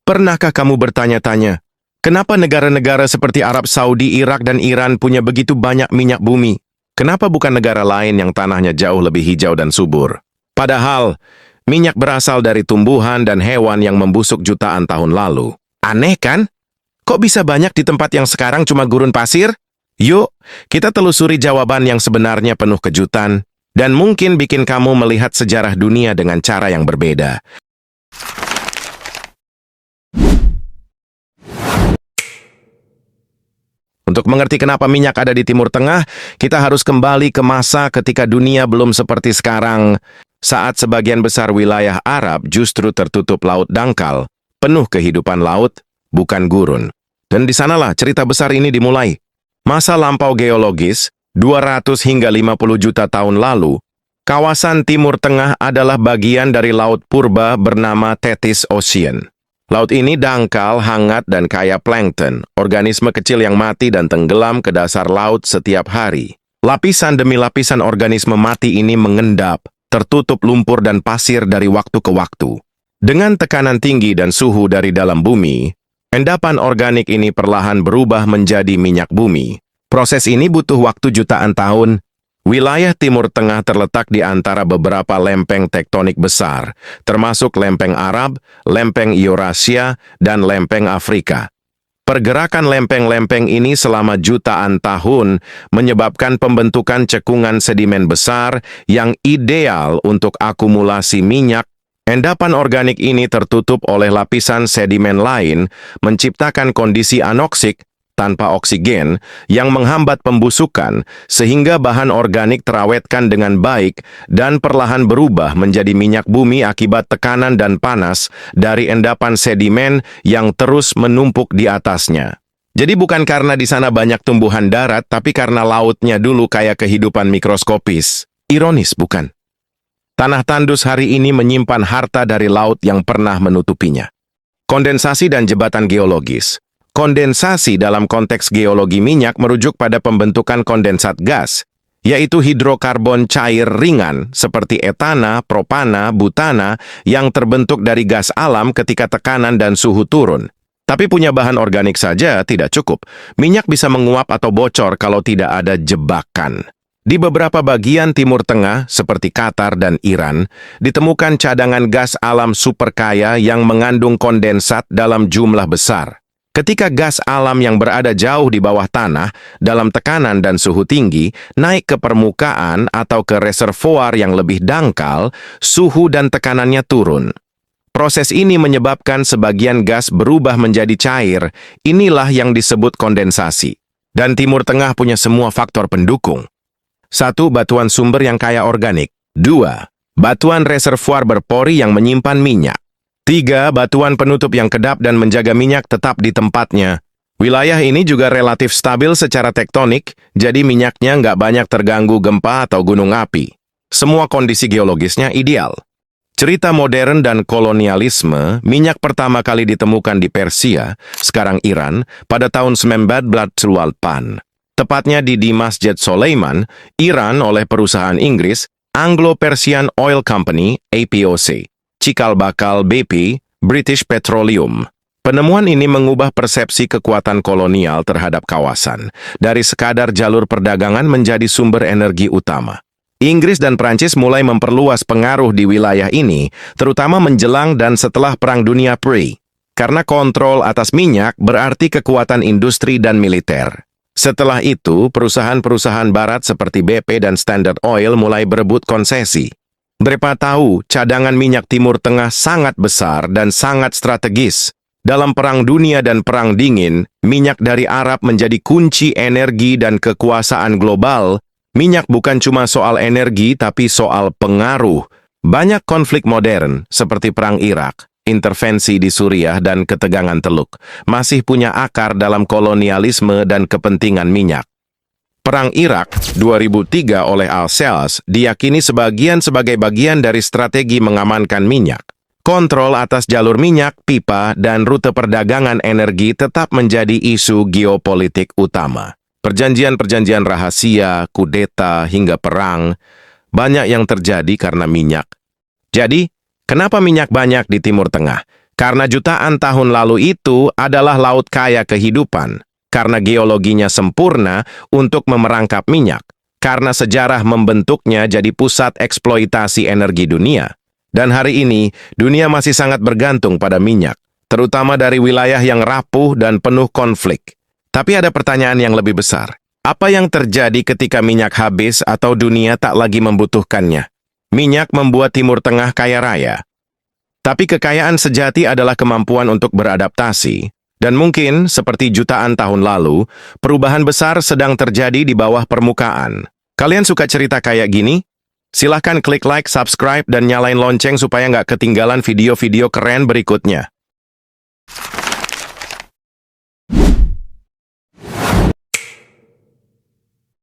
Pernahkah kamu bertanya-tanya, kenapa negara-negara seperti Arab Saudi, Irak, dan Iran punya begitu banyak minyak bumi? Kenapa bukan negara lain yang tanahnya jauh lebih hijau dan subur? Padahal, minyak berasal dari tumbuhan dan hewan yang membusuk jutaan tahun lalu. Aneh kan? Kok bisa banyak di tempat yang sekarang cuma gurun pasir? Yuk, kita telusuri jawaban yang sebenarnya penuh kejutan dan mungkin bikin kamu melihat sejarah dunia dengan cara yang berbeda. Untuk mengerti kenapa minyak ada di Timur Tengah, kita harus kembali ke masa ketika dunia belum seperti sekarang, saat sebagian besar wilayah Arab justru tertutup laut dangkal, penuh kehidupan laut, bukan gurun. Dan di sanalah cerita besar ini dimulai. Masa lampau geologis, 200 hingga 50 juta tahun lalu, kawasan Timur Tengah adalah bagian dari laut purba bernama Tethys Ocean. Laut ini dangkal, hangat, dan kaya plankton, organisme kecil yang mati dan tenggelam ke dasar laut setiap hari. Lapisan demi lapisan organisme mati ini mengendap, tertutup lumpur dan pasir dari waktu ke waktu. Dengan tekanan tinggi dan suhu dari dalam bumi, endapan organik ini perlahan berubah menjadi minyak bumi. Proses ini butuh waktu jutaan tahun. Wilayah Timur Tengah terletak di antara beberapa lempeng tektonik besar, termasuk lempeng Arab, lempeng Eurasia, dan lempeng Afrika. Pergerakan lempeng-lempeng ini selama jutaan tahun menyebabkan pembentukan cekungan sedimen besar yang ideal untuk akumulasi minyak. Endapan organik ini tertutup oleh lapisan sedimen lain, menciptakan kondisi anoksik tanpa oksigen yang menghambat pembusukan sehingga bahan organik terawetkan dengan baik dan perlahan berubah menjadi minyak bumi akibat tekanan dan panas dari endapan sedimen yang terus menumpuk di atasnya. Jadi bukan karena di sana banyak tumbuhan darat, tapi karena lautnya dulu kayak kehidupan mikroskopis. Ironis, bukan? Tanah tandus hari ini menyimpan harta dari laut yang pernah menutupinya. Kondensasi dan jembatan geologis. Kondensasi dalam konteks geologi minyak merujuk pada pembentukan kondensat gas, yaitu hidrokarbon cair ringan seperti etana, propana, butana yang terbentuk dari gas alam ketika tekanan dan suhu turun. Tapi punya bahan organik saja tidak cukup. Minyak bisa menguap atau bocor kalau tidak ada jebakan. Di beberapa bagian Timur Tengah, seperti Qatar dan Iran, ditemukan cadangan gas alam superkaya yang mengandung kondensat dalam jumlah besar. Ketika gas alam yang berada jauh di bawah tanah, dalam tekanan dan suhu tinggi, naik ke permukaan atau ke reservoir yang lebih dangkal, suhu dan tekanannya turun. Proses ini menyebabkan sebagian gas berubah menjadi cair. Inilah yang disebut kondensasi. Dan Timur Tengah punya semua faktor pendukung. 1. Batuan sumber yang kaya organik. 2. Batuan reservoir berpori yang menyimpan minyak. 3. Batuan penutup yang kedap dan menjaga minyak tetap di tempatnya. Wilayah ini juga relatif stabil secara tektonik, jadi minyaknya nggak banyak terganggu gempa atau gunung api. Semua kondisi geologisnya ideal. Cerita modern dan kolonialisme, minyak pertama kali ditemukan di Persia, sekarang Iran, pada tahun 1908. Tepatnya di Masjid Sulaiman, Iran oleh perusahaan Inggris, Anglo-Persian Oil Company, APOC. Cikal bakal BP, British Petroleum. Penemuan ini mengubah persepsi kekuatan kolonial terhadap kawasan, dari sekadar jalur perdagangan menjadi sumber energi utama. Inggris dan Prancis mulai memperluas pengaruh di wilayah ini, terutama menjelang dan setelah Perang Dunia Pri. Karena kontrol atas minyak berarti kekuatan industri dan militer. Setelah itu, perusahaan-perusahaan barat seperti BP dan Standard Oil mulai berebut konsesi. Mereka tahu cadangan minyak Timur Tengah sangat besar dan sangat strategis. Dalam Perang Dunia dan Perang Dingin, minyak dari Arab menjadi kunci energi dan kekuasaan global. Minyak bukan cuma soal energi, tapi soal pengaruh. Banyak konflik modern, seperti Perang Irak, intervensi di Suriah, dan ketegangan Teluk, masih punya akar dalam kolonialisme dan kepentingan minyak. Perang Irak 2003 oleh Al-Sels diyakini sebagai bagian dari strategi mengamankan minyak. Kontrol atas jalur minyak, pipa, dan rute perdagangan energi tetap menjadi isu geopolitik utama. Perjanjian-perjanjian rahasia, kudeta, hingga perang, banyak yang terjadi karena minyak. Jadi, kenapa minyak banyak di Timur Tengah? Karena jutaan tahun lalu itu adalah laut kaya kehidupan. Karena geologinya sempurna untuk memerangkap minyak. Karena sejarah membentuknya jadi pusat eksploitasi energi dunia. Dan hari ini, dunia masih sangat bergantung pada minyak, terutama dari wilayah yang rapuh dan penuh konflik. Tapi ada pertanyaan yang lebih besar. Apa yang terjadi ketika minyak habis atau dunia tak lagi membutuhkannya? Minyak membuat Timur Tengah kaya raya. Tapi kekayaan sejati adalah kemampuan untuk beradaptasi. Dan mungkin, seperti jutaan tahun lalu, perubahan besar sedang terjadi di bawah permukaan. Kalian suka cerita kayak gini? Silahkan klik like, subscribe, dan nyalain lonceng supaya nggak ketinggalan video-video keren berikutnya.